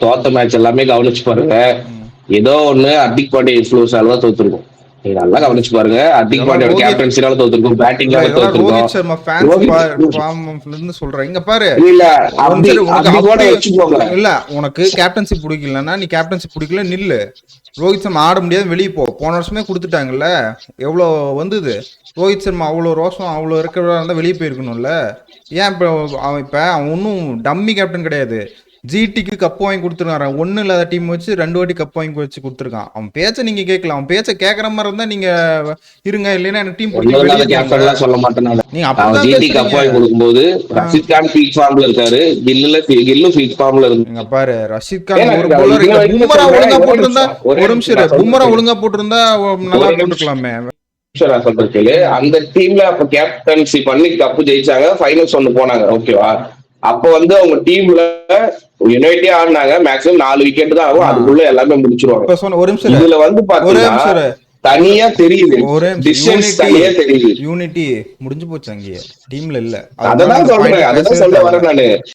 தோத்த மேட்ச் எல்லாமே கவனிச்சு பாருங்க. ஏதோ ஒண்ணு ஹர்திக் பாண்டியா இன்ஃப்ளூயன்ஸால தான் தோத்துருக்கும். நீங்க நல்லா கவனிச்சு பாருங்க. ஹர்திக் இதெல்லாம் பாண்டியோட ரோஹித் கேப்டன்சினால தோத்துருக்கும், இல்ல பேட்டிங்னால இதெல்லாம் தோத்துருக்கும். ரோஹித் சர்மா ஃபேன்ஸ் ரோஹித் ஃபார்ம்ல இருந்து சொல்றேன். இங்க பாரு, இல்ல ஒரு அப்படி நிமிஷம் உனக்கு அப்படி கூட அப்படி வச்சுக்கோங்க. இல்ல, உனக்கு கேப்டன்சி பிடிக்கலன்னா நீ கேப்டன்சி பிடிக்கல நில்லு. ரோஹித் சர்மா ஆட முடியாது, வெளியே போ. போன வருஷமே கொடுத்துட்டாங்கல்ல, எவ்வளோ வந்தது. ரோஹித் சர்மா அவ்வளோ ரோஷம் அவ்வளோ இருக்கிறதா இருந்தால் வெளியே போயிருக்கணும்ல. ஏன் இப்போ அவன் ஒன்றும் டம்மி கேப்டன் கிடையாது. ஜிடிக்கு கப் வாங்கி கொடுத்துருக்கான். ஒன்றும் இல்லாத டீம் வச்சு 2 வாட்டி கப் வாங்கி வச்சு கொடுத்துருக்கான். அவன் பேச்சை நீங்க கேட்கலாம். அவன் பேச்சை கேட்கற மாதிரி இருந்தா நீங்க இருங்க, இல்லைன்னா எனக்கு டீம் பிடிச்சி வெளியே போங்க. கேப்டன்லாம் சொல்ல மாட்டேன் நானு. நீங்க அவன் அப்படிதான் ஜிடி கப் பேசுறீங்க. வாங்கி கொடுக்கும்போது ரஷீத் கான் பீக் ஃபார்ம்ல இருக்காரு, கில்லும் பீக் ஃபார்ம்ல இங்க இருக்கு. பாரு, ரஷீத் கான் ஒரு பவுலர். இங்க பும்ரா ஒழுங்கா போட்டிருந்தா, ஒரு நிமிஷம் பும்ரா ஒழுங்கா போட்டிருந்தா நல்லா போட்டுக்கலாமே. நான் சொல்றது கேளு. அந்த டீம்ல அப்ப கேப்டன்சி பண்ணி கப்பு ஜெயிச்சாங்க, ஃபைனல்ஸ் ஒண்ணு போனாங்க, ஓகேவா? அப்ப வந்து அவங்க டீம்ல யுனைட்டியா ஆடினாங்க. மேக்ஸிமம் 4 விக்கெட் தான் ஆகும், அதுக்குள்ள எல்லாமே முடிச்சிருவாங்க. இப்ப சொன்ன ஒரு நிமிஷம், இதுல வந்து ஒரே பாத்தீங்கன்னா நிமிஷம், தனியா தெரியுது, ஒரே டிஸ்டன்ஸ் தனியா தெரியுது. யூனிட்டி முடிஞ்சு போச்சு. அங்கேயே டீம்ல இல்ல. அததான் சொல்றேன், அததான் சொல்ல வரேன் நானு.